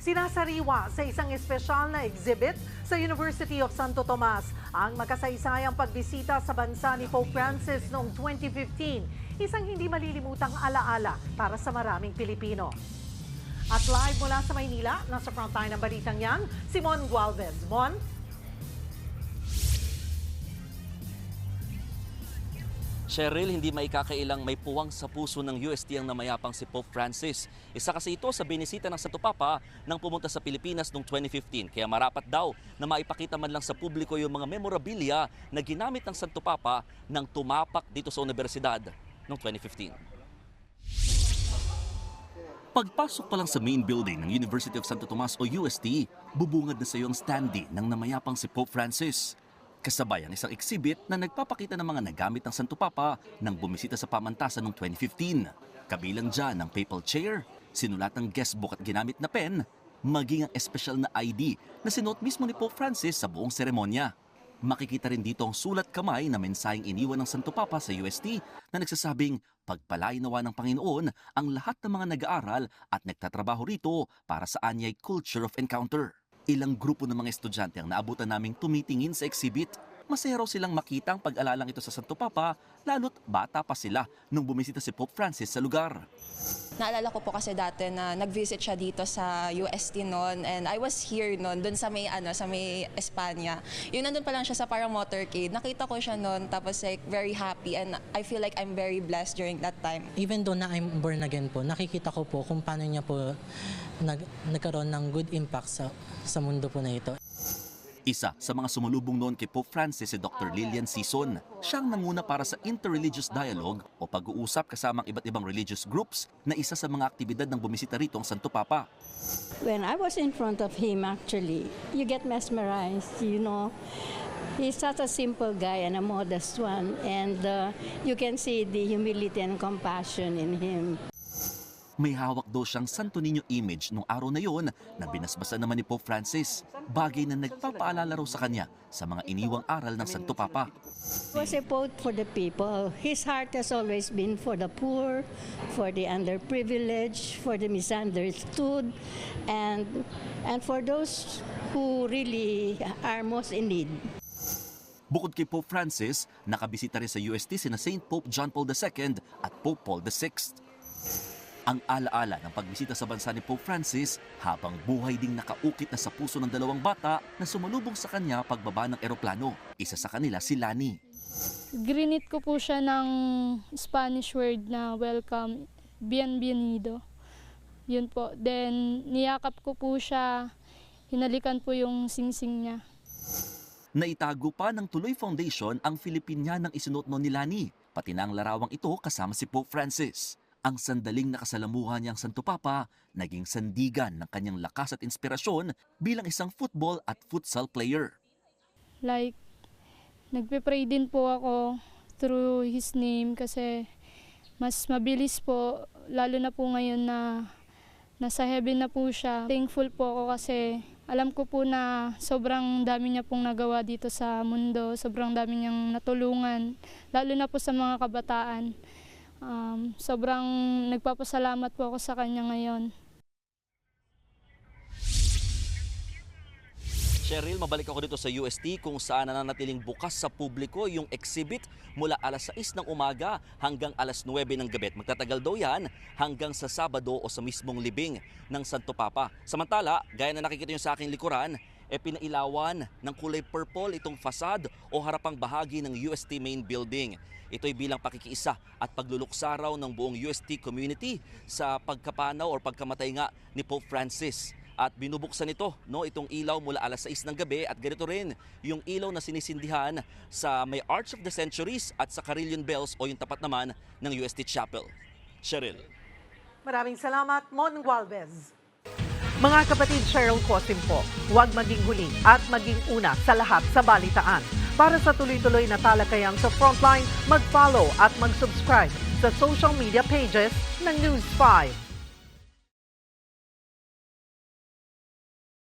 Sinasariwa sa isang espesyal na exhibit sa University of Santo Tomas ang makasaysayang pagbisita sa bansa ni Pope Francis noong 2015. Isang hindi malilimutang alaala para sa maraming Pilipino. At live mula sa Maynila, nasa frontline ng balitang yan, si Mon Gualvez. Mon? Cheryl, hindi maikakailang may puwang sa puso ng UST ang namayapang si Pope Francis. Isa kasi ito sa binisita ng Santo Papa nang pumunta sa Pilipinas noong 2015. Kaya marapat daw na maipakita man lang sa publiko yung mga memorabilia na ginamit ng Santo Papa nang tumapak dito sa universidad noong 2015. Pagpasok pa lang sa main building ng University of Santo Tomas o UST, bubungad na sa iyo ang standee ng namayapang si Pope Francis. Kasabay ang isang exhibit na nagpapakita ng mga nagamit ng Santo Papa nang bumisita sa pamantasan noong 2015. Kabilang dyan ang papal chair, sinulatang guestbook at ginamit na pen, maging ang espesyal na ID na sinuot mismo ni Pope Francis sa buong seremonya. Makikita rin dito ang sulat kamay na mensaheng iniwan ng Santo Papa sa UST na nagsasabing pagpalain nawa ng Panginoon ang lahat ng mga nag-aaral at nagtatrabaho rito para sa anyay culture of encounter. Ilang grupo ng mga estudyante ang naabutan naming tumitingin sa exhibit. Masaya raw silang makita ang pag-alalang ito sa Santo Papa, lalo't bata pa sila nung bumisita si Pope Francis sa lugar. Naalala ko po kasi dati na nag-visit siya dito sa UST noon, and I was here noon, dun sa may Espanya. Yung nandun pa lang siya sa parang motorcade. Nakita ko siya noon, tapos like very happy, and I feel like I'm very blessed during that time. Even though na I'm born again po, nakikita ko po kung paano niya po nagkaroon ng good impact sa mundo po na ito. Isa sa mga sumulubong noon kay Pope Francis si Dr. Lilian Sison. Siyang nanguna para sa interreligious dialogue o pag-uusap kasamang iba't ibang religious groups na isa sa mga aktibidad ng bumisita rito ang Santo Papa. When I was in front of him, actually, you get mesmerized, you know. He's such a simple guy and a modest one, and you can see the humility and compassion in him. May hawak daw siyang Santo Niño image nung araw na yon na binasbasan naman ni Pope Francis. Bagay na nagpapaalala raw sa kanya sa mga iniwang aral ng Santo Papa. He was a poet for the people. His heart has always been for the poor, for the underprivileged, for the misunderstood, and for those who really are most in need. Bukod kay Pope Francis, nakabisita rin sa UST sina Saint Pope John Paul II at Pope Paul VI. Ang alaala ng pagbisita sa bansa ni Pope Francis habang buhay ding nakaukit na sa puso ng dalawang bata na sumalubong sa kanya pagbaba ng eroplano. Isa sa kanila si Lani. Grinit ko po siya ng Spanish word na welcome, bienvenido. Yun po. Then niyakap ko po siya, hinalikan po yung singsing niya. Naitago pa ng Tuloy Foundation ang Filipinyanang isinuot noon ni Lani, pati na ang larawang ito kasama si Pope Francis. Ang sandaling nakasalamuhan niyang Santo Papa naging sandigan ng kanyang lakas at inspirasyon bilang isang football at futsal player. Like, nagpe-pray din po ako through his name kasi mas mabilis po, lalo na po ngayon na nasa heaven na po siya. Thankful po ako kasi alam ko po na sobrang dami niya pong nagawa dito sa mundo, sobrang dami niyang natulungan, lalo na po sa mga kabataan. Sobrang nagpapasalamat po ako sa kanya ngayon. Cheryl, mabalik ako dito sa UST kung saan nananatiling bukas sa publiko yung exhibit mula alas 6 ng umaga hanggang alas 9 ng gabi. Magtatagal daw yan hanggang sa Sabado o sa mismong libing ng Santo Papa. Samantala, gaya na nakikita nyo sa aking likuran, pinailawan ng kulay purple itong fasad o harapang bahagi ng UST main building. Ito'y bilang pakikiisa at pagluluksa raw ng buong UST community sa pagkapanaw o pagkamatay nga ni Pope Francis. At binubuksan ito, itong ilaw mula alas 6 ng gabi at ganito rin yung ilaw na sinisindihan sa may Arch of the Centuries at sa Carillon Bells o yung tapat naman ng UST Chapel. Cheryl. Maraming salamat, Mon Gualvez. Mga kapatid, Cheryl Cosim po, huwag maging huli at maging una sa lahat sa balitaan. Para sa tuloy-tuloy na talakayan sa Frontline, mag-follow at mag-subscribe sa social media pages ng News 5.